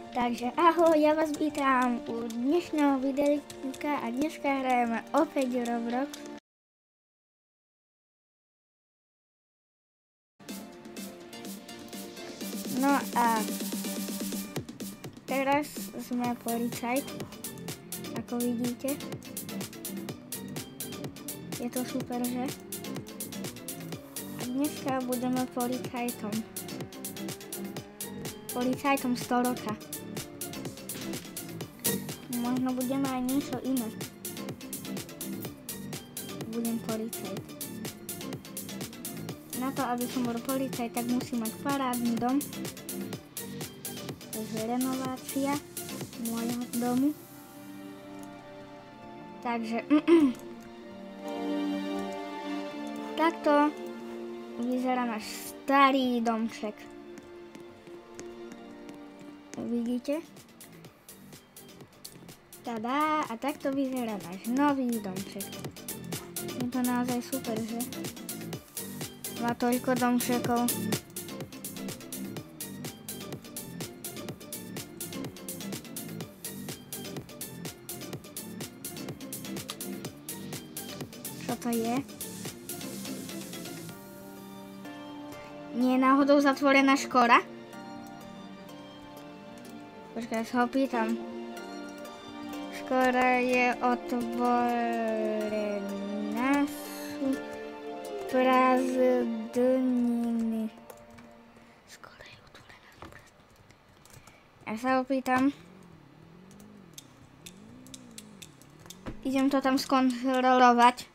Takže ahoj, ja vás vítam u dnešného videjka a dneska hrajeme opäť Roblox. No a teraz sme policajt, ako vidíte. Je to super, že? A dneska budeme policajtom. Policajtom storoka. Možno budeme aj niečo iné. Budem policajt. Na to, aby som bol policajt, tak musím mať parádny dom. Takže renovácia môjho domu. Takže takto vyzerá náš starý domček. Vidíte? Tada! A takto vyzerá náš nový domček. Je to naozaj super, že? Má toľko domčekov. Čo to je? Nie je náhodou zatvorená škola? Počkaj, sa ho pýtam. Škola je otvorená, sú prázdniny. Škola je otvorená, sú prázdniny. Ja sa ho pýtam. Idem to tam skontrolovať.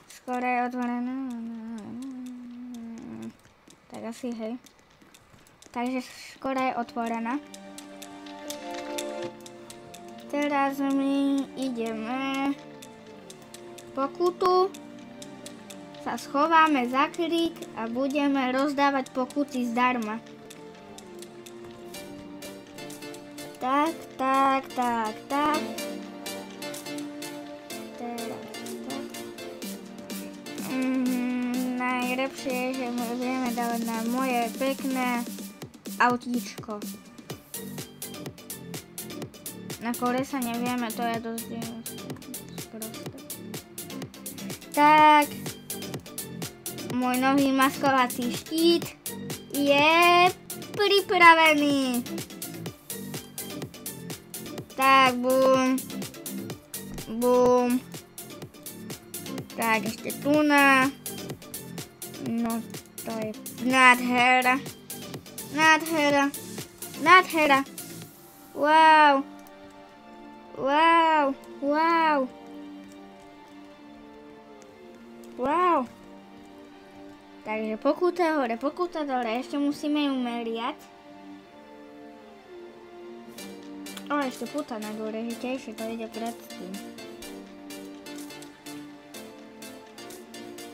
Škola je otvorená. Tak asi hej. Takže škola je otvorená. Teraz my ideme pokutu. Sa schováme zakryť a budeme rozdávať pokuty zdarma. Tak. Teraz tak. Najlepšie je, že vieme dávať na moje pekné autíčko. Na kolesa nevieme, to je dosť prosté. Tak, môj nový maskovací štít je pripravený. Tak, bum. Bum. Tak, ešte tu na. No, to je nádhera. Nádhera. Nádhera. Wow. Wow. Wow. Wow. Takže pokuta hore, pokuta dole. Ešte musíme ju meriať. O, ešte puta na dôležitejšie, to ide predtým.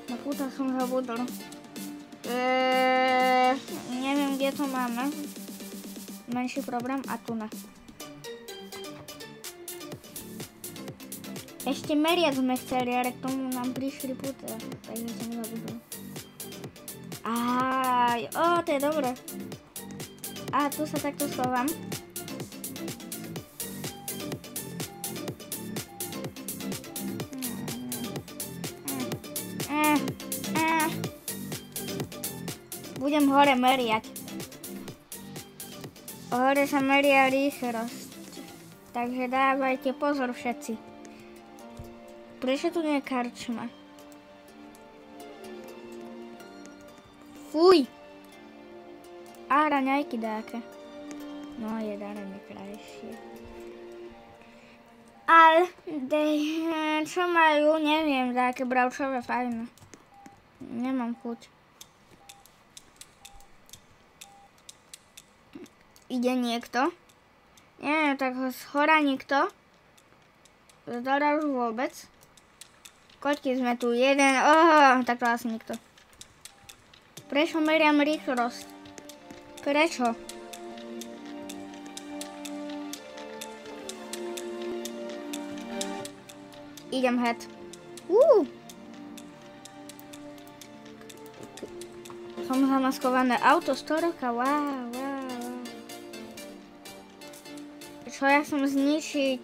Na puta som zabudol. Neviem, kde to máme. Menší problém a tu na. Ešte meriac sme chceli, ale k tomu nám prišli puta. Takže som zabudol. Aj, to je dobré. A tu sa takto schovám. Budem hore meriať. Hore sa meria rýchlosť. Takže dávajte pozor všetci. Prečo tu nie je karčma? Fuj! A raňajky dáke. No, je darene krajšie. Ale, čo majú, neviem, dáke bravčové fajné. Nemám chuť. Ide niekto? Nie, tak zhora nikto. Zdora už vôbec. Koľky sme tu? Jeden. Tak to asi nikto. Prečo meriam rýchlosť? Prečo? Idem head. Som zamaskované auto 100 roka, wow. Čo ja chcem zničiť?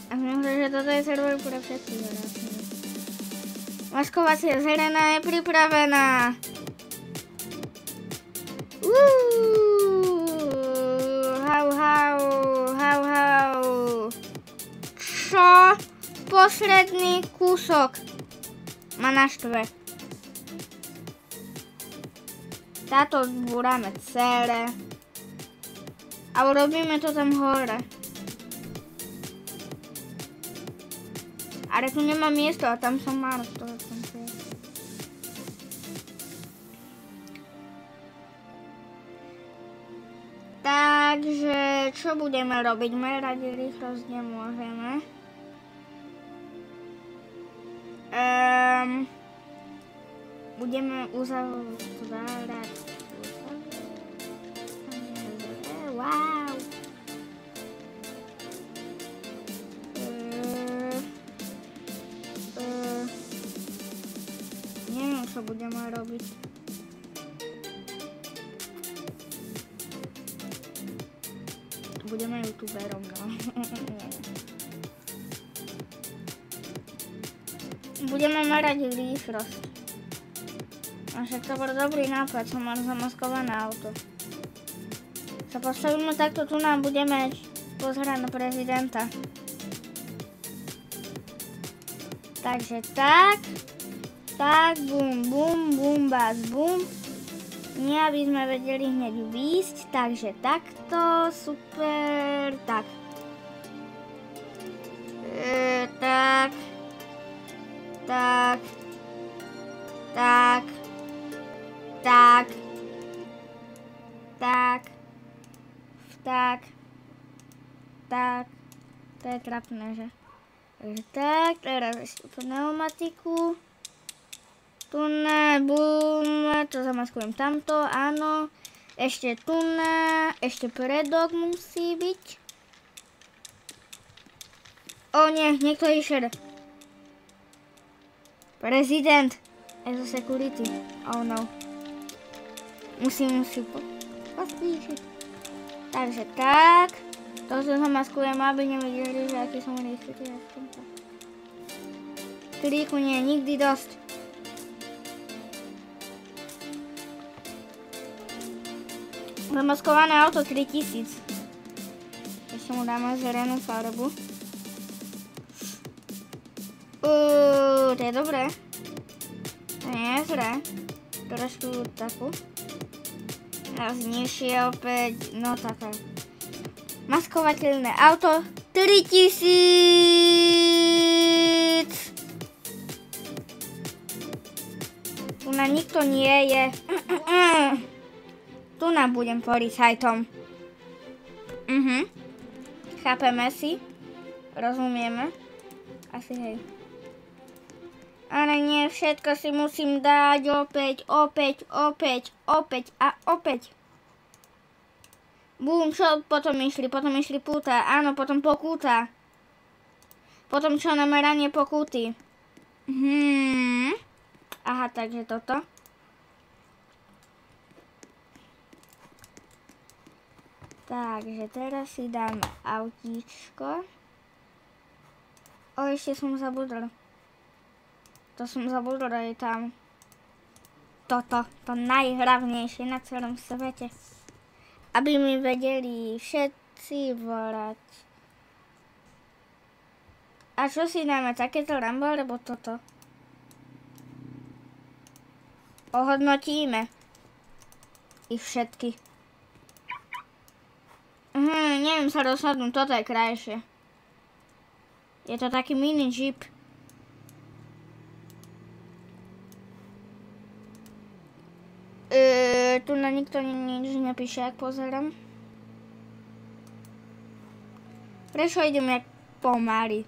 A myslím, že toto je server pre všetkých hráčov. Maskovacia zelená je pripravená. Hau. Čo? Posledný kúsok ma naštve. Táto zbúrame celé. A urobíme to tam hore. Ale tu nemá miesto a tam som mal to. Takže čo budeme robiť? Merať rýchlosť nemôžeme. Budeme uzavrať. Wow. Neviem, čo budeme robiť. Budeme youtuberom, no. Budeme merať rýchlosť. A však to bol dobrý nápad, som mal zamaskované auto. Sa postavíme takto, tu nám budeme pozerať na prezidenta. Takže tak, bum, bás, bum. Nie, aby sme vedeli hneď výjsť, takže takto, super, tak. Tak, to je trapné, že? Takže tak, teraz ešte pneumatiku. Tuna, bum, to zamaskujem tamto, áno. Ešte tuna, ešte predok musí byť. O nie, niekto išiel. Prezident. As a security. Oh no. Musím pospíšiť. Takže tak. To zamaskujem, aby nevideli, že aký som rýchly. Kríku nie, nikdy dosť. Zamaskované auto 3000. Ešte mu dáme zelenú farbu. To je dobré. To nie je zlé. Trošku takú. A nižšie opäť, no také. Maskovateľné auto 3000. Tu na nikto nie je. Tu nám budem policajtom. Chápeme si? Rozumieme? Asi hej. Ale nie, všetko si musím dať opäť a opäť. Bum, čo potom išli? Potom išli púta. Áno, potom pokúta. Potom čo, nameranie pokúty. Aha, takže toto. Takže teraz si dáme autíčko. Ešte som zabudol. To som zabudol, je tam toto, to najhlavnejšie na celom svete. Aby mi vedeli všetci volať. A čo si dáme, takéto Lambo, alebo toto? Ohodnotíme ich všetky. Neviem sa rozhodnúť, toto je krajšie. Je to taký mini jeep. Tu na nikto nič nepíše, ak pozerám. Prečo idem jak pomaly?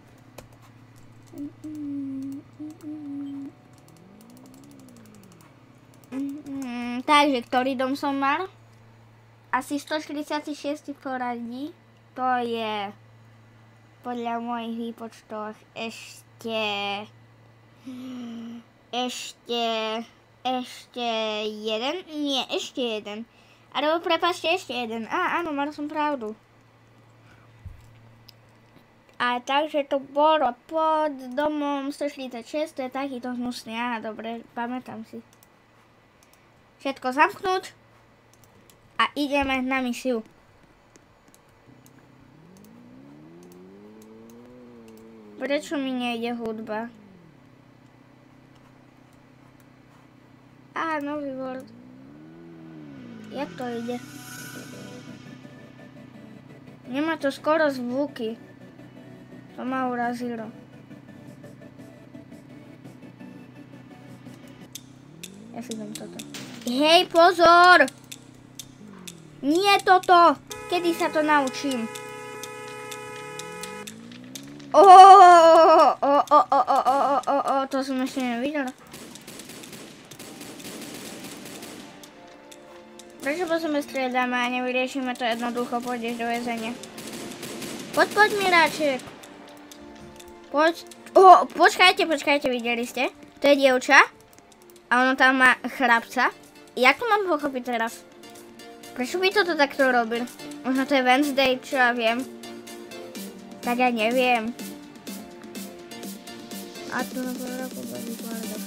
Takže, ktorý dom som mal? Asi 146 v poradí. To je podľa mojich výpočtoch ešte Ešte jeden? Nie, ešte jeden. Alebo prepáčte, ešte jeden. Áno, mal som pravdu. A takže to bolo pod domom 146, to je takýto hnusný. Dobre, pamätám si. Všetko zamknúť. A ideme na misiu. Prečo mi nejde hudba? Nový world. Jak to ide? Nemá to skoro zvuky. To ma urazilo. Ja si dám toto. Hej, pozor! Nie toto! Kedy sa to naučím? To som ešte nevidela. Prečo po sebe striedame a nevyriešime to jednoducho, pôjdeš do väzenia? Poď Miráček. Poď. Počkajte, videli ste? To je dievča a ono tam má chlapca. Jak to mám pochopiť teraz? Prečo by toto takto robil? Možno to je Wednesday, čo ja viem. Tak ja neviem. A tu na poroku bude kvarda.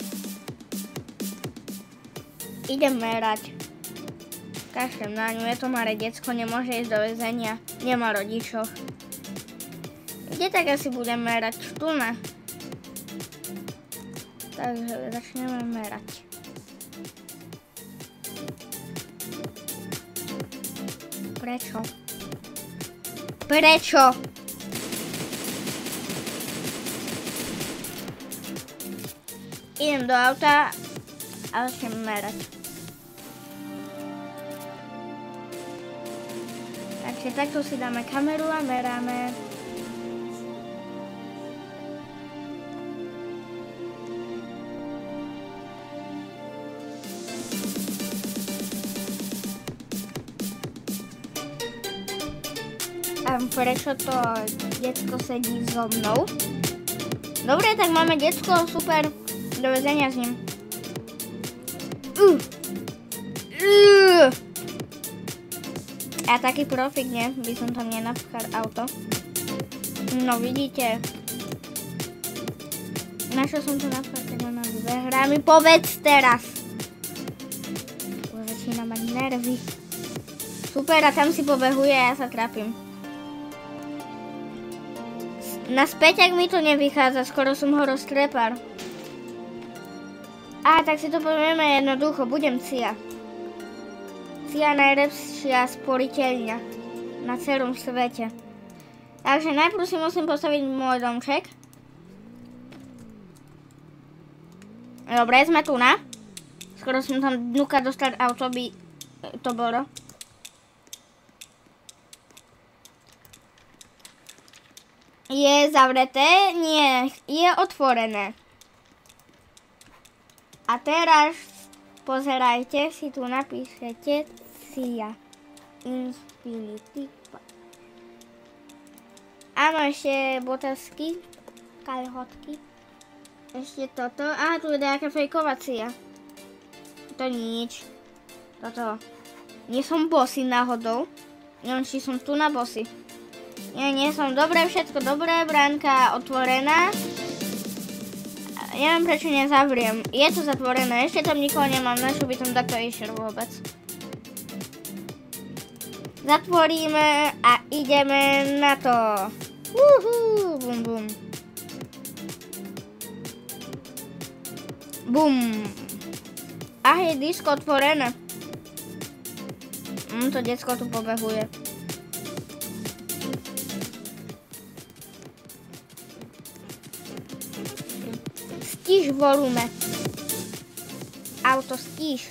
Idem merať. Kašlem na ňu, je to malé decko, nemôže ísť do väzenia. Nemá rodičov. Kde tak asi budem merať? Tu na. Takže začneme merať. Prečo? Idem do auta a začnem merať. Takže takto si dáme kameru a meráme. A prečo to decko sedí so mnou? Dobre, tak máme decko, super. Do väzenia s ním. A taký profik, nie? By som tam nenapchal auto. No vidíte. Na čo som to napchal, keď ona vybehrá? Mi povedz teraz. Začína mať nervy. Super, a tam si pobehuje a ja sa trápim. Naspäť, ak mi to nevychádza, skoro som ho roztrepal. Tak si to povieme jednoducho, budem Cia. Cia najlepšia sporiteľňa na celom svete. Takže najprv si musím postaviť môj domček. Dobre, sme tu na. Skoro som tam dnuka dostal auto, by to bolo. Je zavreté? Nie, je otvorené. A teraz pozerajte, si tu napíšete Cia. Infinity. Áno, ešte botasky, kalhotky. Ešte toto. Tu je nejaká fejková Cia. To nič. Toto. Nie som bossy náhodou. Neviem, či som tu na bossy. Nie som. Dobre, všetko dobré. Bránka otvorená. Neviem, prečo nezavriem. Je to zatvorené, ešte tam nikoho nemám, na čo by som takto išiel vôbec. Zatvoríme a ideme na to. Bum, bum. Bum. Je disko otvorené. To decko tu pobehuje. Stíž volume. Auto stíž.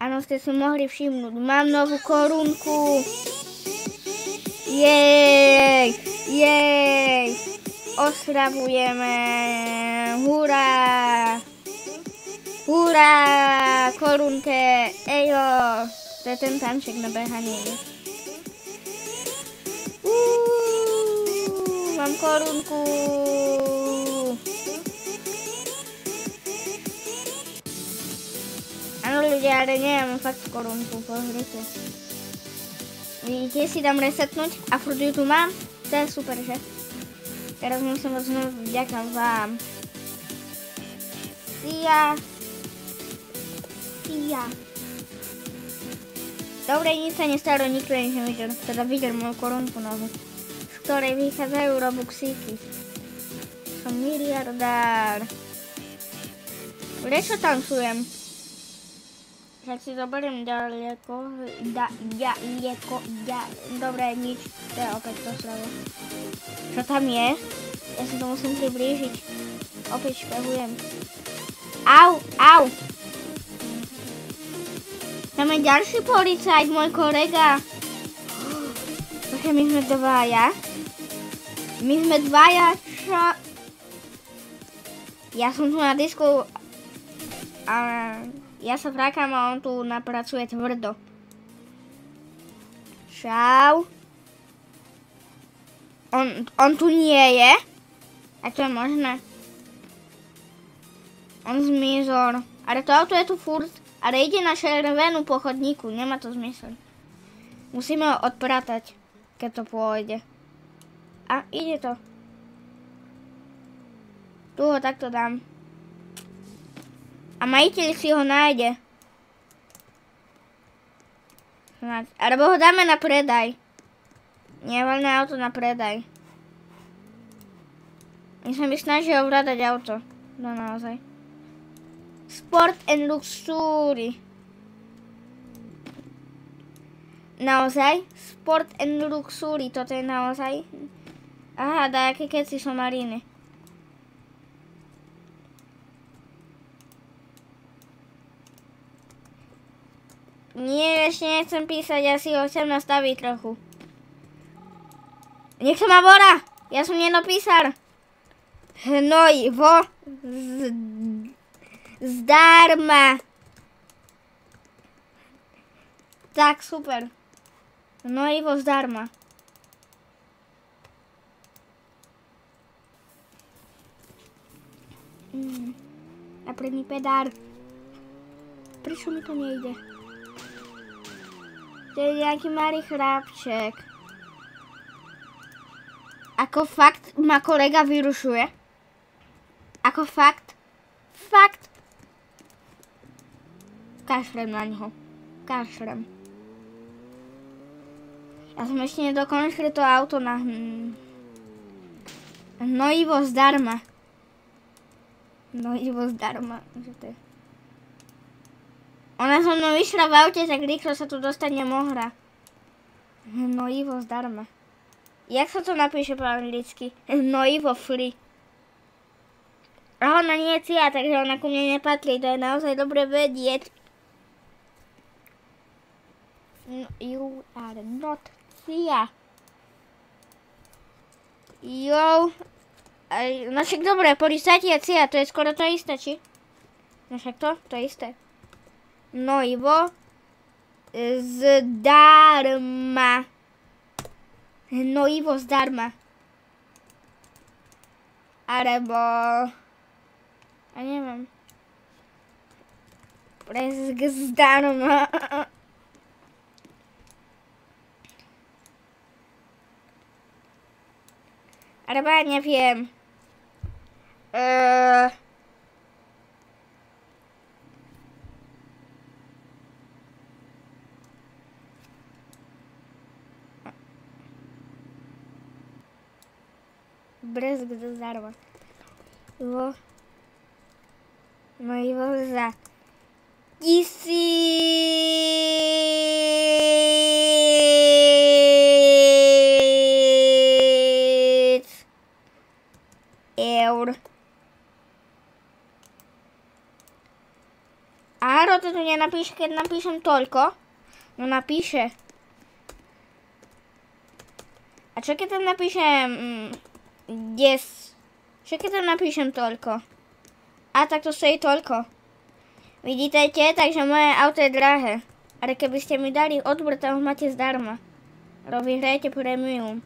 Áno, ste si mohli všimnúť. Mám novú korunku. Jej. Oslavujeme. Hurá. Korunke. Ejo. To je ten tanček na behanie. mám korunku. Áno ľudia, ale nemám fakt korunku, pozrite. Vidíte, si dám resetnúť a furt ju tu mám. To je super, že? Teraz musím znovu vďakám vám. Ja. Dobre, nič sa nestalo, nikto nič nevidel. Teda videl moju korunku novú, z ktorej vychádzajú robuxíky. Som miliardár. Prečo tancujem? Tak si zoberiem ďaleko. Dobre, nič. To je opäť to slovo. Čo tam je? Ja si to musím priblížiť. Opäť špehujem. Au! Tam je ďalší policajt, môj kolega. Takže my sme dvaja. Čo? Ja som tu na disku a ja sa vrákam a on tu napracuje tvrdo. Čau. On tu nie je? A to je možné? On zmizol. Ale to auto je tu furt. Ale ide na červenú po chodníku. Nemá to zmysel. Musíme ho odpratať, keď to pôjde. A ide to. Tu ho takto dám. A majiteľ si ho nájde. Alebo ho dáme na predaj. Nevoľné auto na predaj. My sa mi snažia ovládať auto. No naozaj. Sport and luxury. Naozaj? Sport and luxury. Toto je naozaj? Aha, dajaké keci sú mariny. Nie, ešte nechcem písať, ja si ho chcem nastaviť trochu. Nech sa ma vora! Ja som nenopísal. Hnojivo zdarma. Tak, super. Hnojivo zdarma. A predný pedár. Prečo mi to nejde? To je nejaký malý chrápček. Ako fakt ma kolega vyrušuje. Ako fakt. Fakt. Kašlem na ňo. Kašlem. Ja som ešte nedokončil to auto na hnojivo zdarma. Hnojivo zdarma. Ona so mnou vyšla v aute, tak rýchlo sa tu dostať nemohla. Hnojivo zdarma. Jak sa to napíše po anglicky? Hnojivo free. A ona nie je cia, takže ona ku mne nepatrí. To je naozaj dobre vedieť. No, you are not cia. Jo. No však dobre, policajti a cia, to je skoro to isté, či? No však to isté. Hnojivo zdarma. Hnojivo zdarma. Alebo... A neviem. Presk zdarma. Alebo ja neviem. Bresk zdarma. No i za 1000 eur. Áro, to tu nenapíše, keď napíšem toľko. No napíše. A čo keď tam napíšem 10? Čo keď tam napíšem toľko? A tak to stojí toľko. Vidíte, takže moje auto je drahé. Ale keby ste mi dali odbor, tam ho máte zdarma. Vyhrajete premium.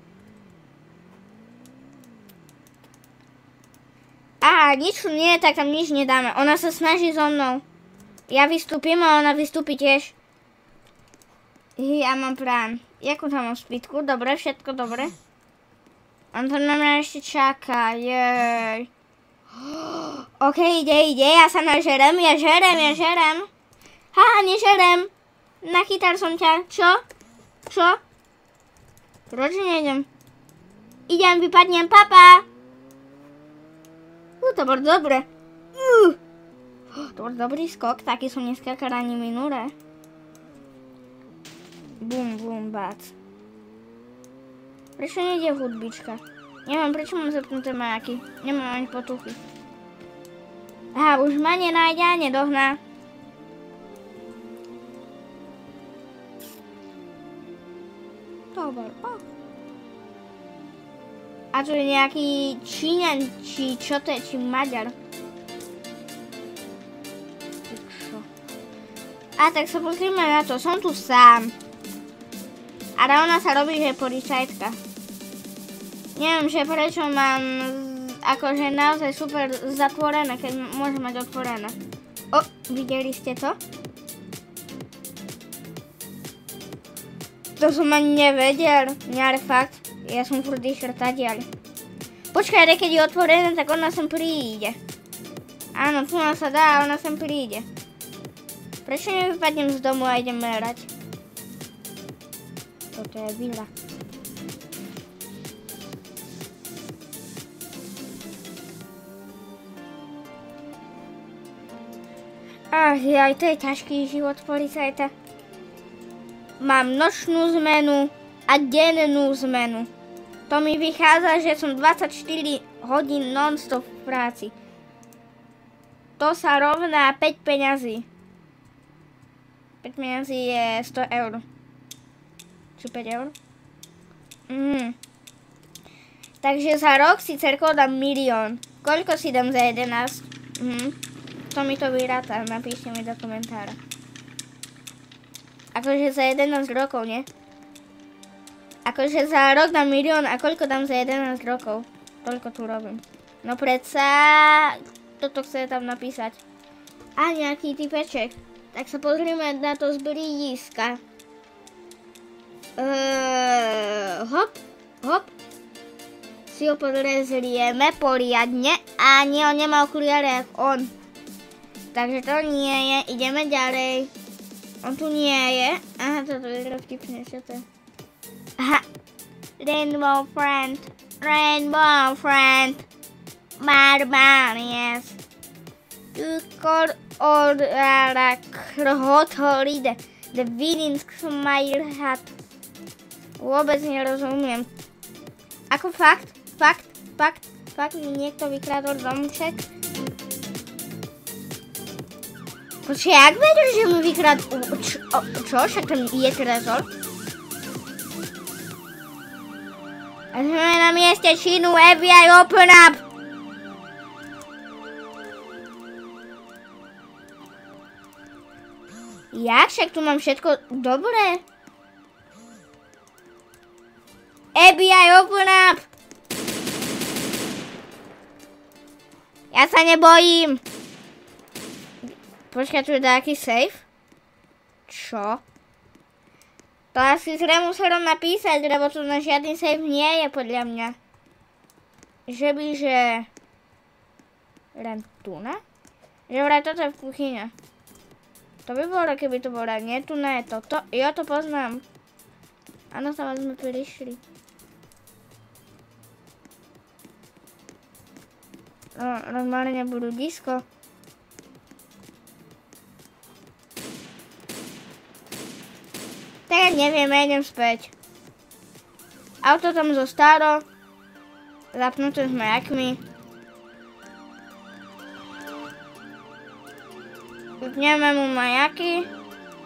Aha, nič tu nie, tak tam nič nedáme. Ona sa snaží so mnou. Ja vystúpim a ona vystúpi tiež. Ja mám plán. Jakú tam mám spýtku? Dobre, všetko dobre. On to na mňa ešte čaká, jej. OK, ide, ja sa nažerem, ja žerem. Haha, nežerem. Nachytal som ťa. Čo? Proč nejdem? Idem, vypadnem, papa. To bol dobre. To bol dobrý skok, taký som neskákal ani minule. Bum, bum, bác. Prečo nejde hudbička? Neviem, prečo mám zapnuté majaky. Nemám ani potuchy. Aha, už ma nenájde a nedohná. To bol A tu je nejaký Číňan, či čo to je, či Maďar. A tak sa pozrieme na to, som tu sám. Ale ona sa robí, že je policajtka. Neviem, že prečo mám akože naozaj super zatvorené, keď môžem mať otvorené. Videli ste to? To som ani nevedel, ale fakt. Ja som furt išiel tadiaľ. Počkaj, ale keď je otvorené, tak ona sem príde. Áno, tu sa dá, ona sem príde. Prečo nevypadnem z domu a idem merať? Toto je vila. Aj to je ťažký život policajta. Mám nočnú zmenu a dennú zmenu. To mi vychádza, že som 24 hodín non-stop v práci. To sa rovná 5 peňazí. 5 peňazí je 100 eur. Či 5 eur? Takže za rok si cerko dám 1 000 000. Koľko si dám za 11? To mi to vyráta, napíšte mi do komentára. Akože za 11 rokov, nie? Akože za rok dám 1 000 000 a koľko dám za 11 rokov? Toľko tu robím. No predsa, toto chce tam napísať. A nejaký typeček. Tak sa pozrieme na to z blízka. Hop. Si ho podrezlieme poriadne a nie, on nemá okuliare ako on. Takže to nie je, ideme ďalej. On tu nie je. Aha, toto je vtipné, čo to je? Aha. Rainbow friend. Barbarians. Du kor orara krohotoride. The winning smile hat. Vôbec nerozumiem. Ako fakt mi niekto vykradol domček? Počkej, jak vedel, že mi vykradol? Čo? Však tam je trezor? A sme na mieste činu, FBI, open up! Jak? Však tu mám všetko dobré. FBI, open up! Ja sa nebojím. Počkaj, tu je nejaký safe? Čo? To asi zrejme musel napísať, lebo tu na žiadny safe nie je, podľa mňa. Že by, že... Len tu, ne? Že vraj toto je v kuchyne. To by bolo, keby to bolo. Nie, tu ne je toto. Jo, to poznám. Áno, tam sme prišli. Normálne budú disko. Tak neviem, idem späť. Auto tam zostalo. Zapnuté s majakmi. Vypneme mu majaky.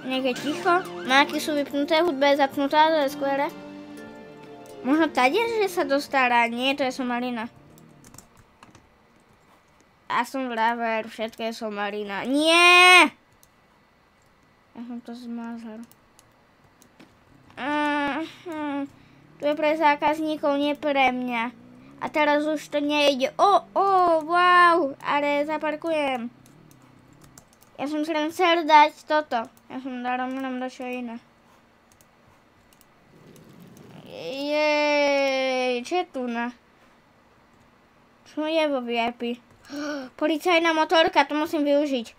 Nech je ticho. Majaky sú vypnuté, hudba je zapnutá, to je skvelé. Možno tady, že sa dostala. Nie, to je somalina. Ja som vravel, všetko je somalina. Nie! Ja som to zmazal. Tu je pre zákazníkov, nie pre mňa. A teraz už to nejde. Wow, ale zaparkujem. Ja som si len chcel dať toto. Ja som dal rovnom do čo iné. Jej, čo je tu na? Čo je vo VIP? Policajná motorka, to musím využiť.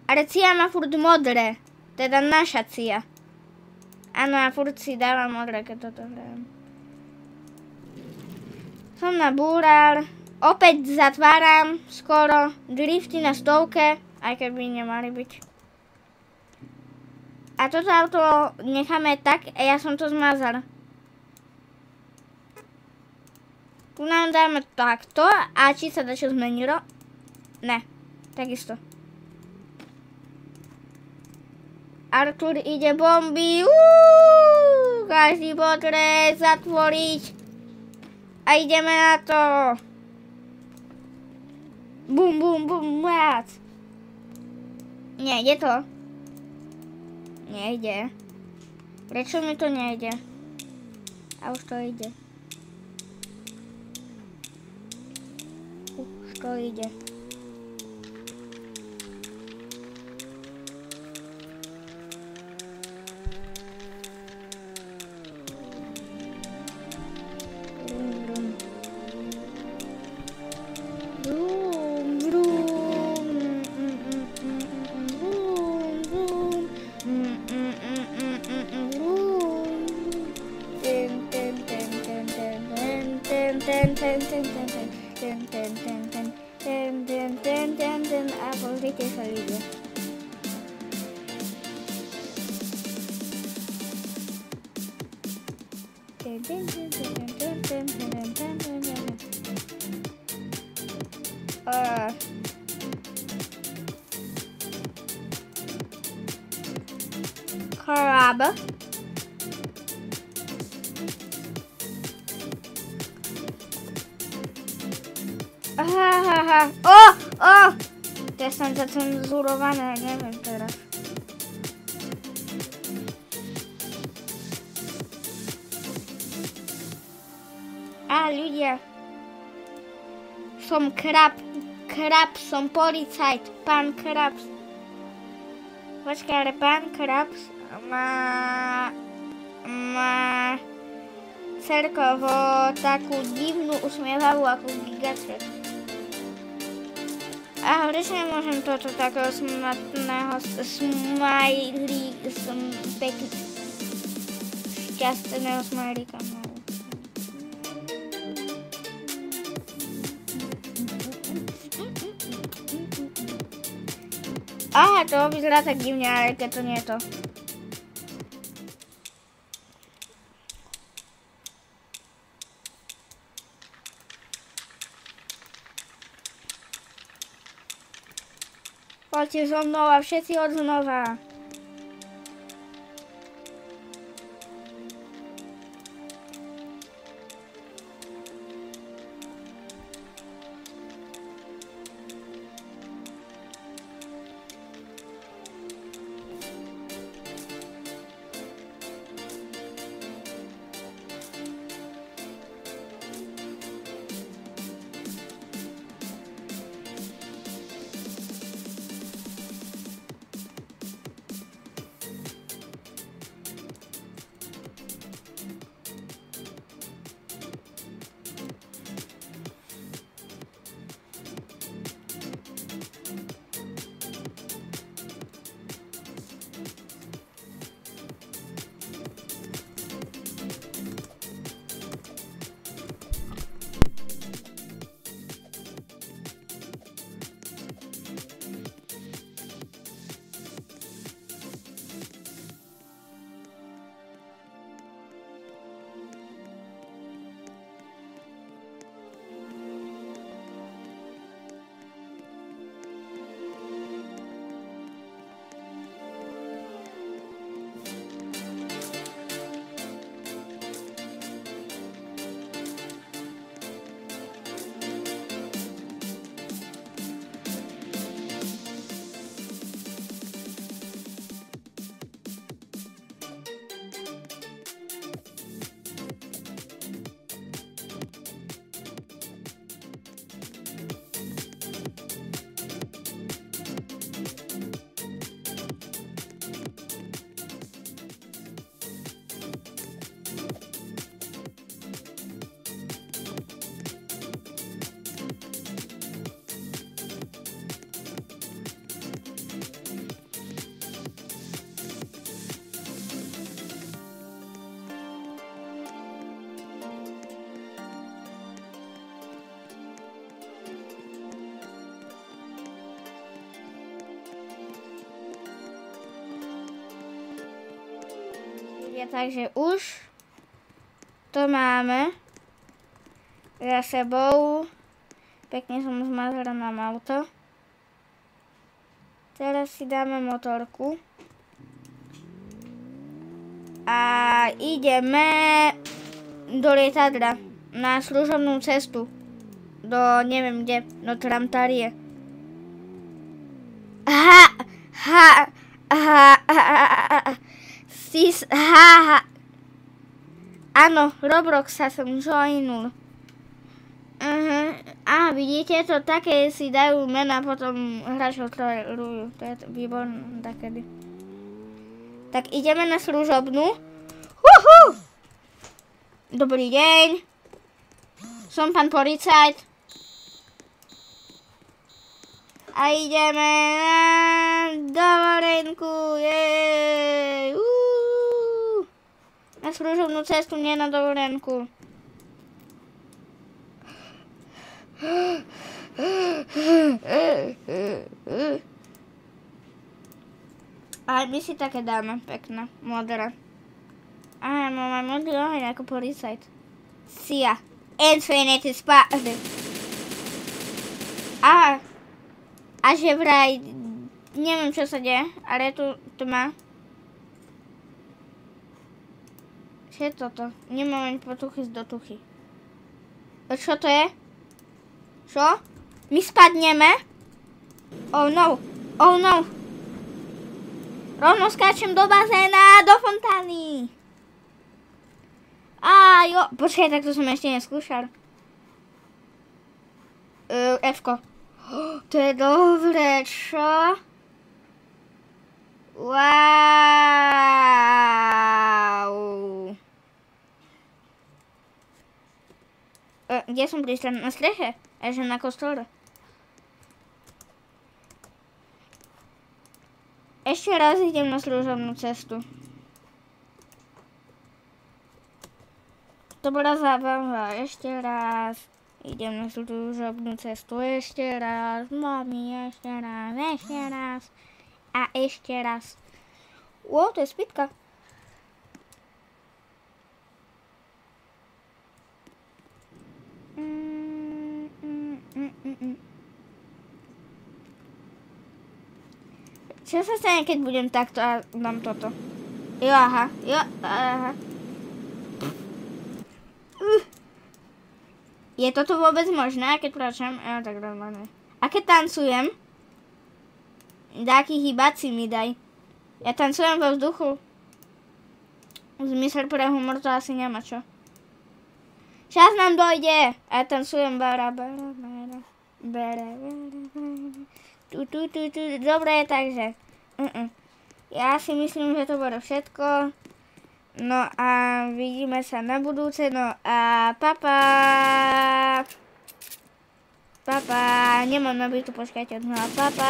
Ale Cia má furt modré. Teda naša Cia. Áno, a furt si dávam modré, keď toto hrajem. Som nabúral. Opäť zatváram skoro drifty na 100, aj keby nemali byť. A toto auto necháme tak, a ja som to zmazal. Tu nám dáme takto, a či sa dačo zmenilo? Ne, takisto. Artur ide bomby, každý potrebuje zatvoriť. A ideme na to. Bum, bum, bum, viac. Nejde to. Nejde. Prečo mi to nejde? A už to ide. Už to ide. A pozrite sa ľudia. Crab. To je som zacenzurované, neviem teraz. Ľudia. Som Krabs, som policajt, pán Krabs. Počkaj, ale pán Krabs má celkovo takú divnú usmievavú ako gigaček. A prečo nemôžem toto takého smatného smajlí, pekný, šťastného smajlíka. Aha, to vyzerá tak divne, ale keď to nie je to. Poďte so mnou a všetci od znova. ľudia, takže už to máme za sebou. Pekne som zmazala nám auto. Teraz si dáme motorku. A ideme do lietadla na služobnú cestu. Do neviem kde, do Tramtarie. Áno, Roblox sa som joinul. A vidíte to, také si dajú mena, potom hráčov trolujú. To je výborné takedy. Tak ideme na služobnú. Dobrý deň. Som pán policajt. A ideme na dovolenku. Jej. Na služobnú cestu, nie na dovolenku. Ale my si také dáme, pekné, modré. Aha, máme modrý oheň ako policajt. Sia. Infinity Spade. Aha. A že vraj, neviem čo sa deje, ale tu má. Čo je toto? Nemáme potuchy z dotuchy. Čo to je? Čo? My spadneme? Oh no. Oh no. Rovno skáčem do bazéna, do fontány. Á, jo. Počkaj, tak to som ešte neskúšal. F-ko. To je dobré, čo? Wow. Kde som prišla? Na streche? Eže na kostole. Ešte raz idem na služobnú cestu. To bola zábava. Ešte raz. Idem na služobnú cestu. Ešte raz. Mami, ešte raz. Ešte raz. A ešte raz. To je spitka. Čo sa stane, keď budem takto a dám toto? Jo, aha. Je toto vôbec možné, keď pračam? Tak normálne. A keď tancujem? Taký hýbací mi daj. Ja tancujem vo vzduchu. Zmysel pre humor to asi nemá, čo? Čas nám dojde. A ja tancujem bara. Dobre, takže. Ja si myslím, že to bolo všetko. No a vidíme sa na budúce. No a papa. Nemám nabitu, počkajte. No a papa.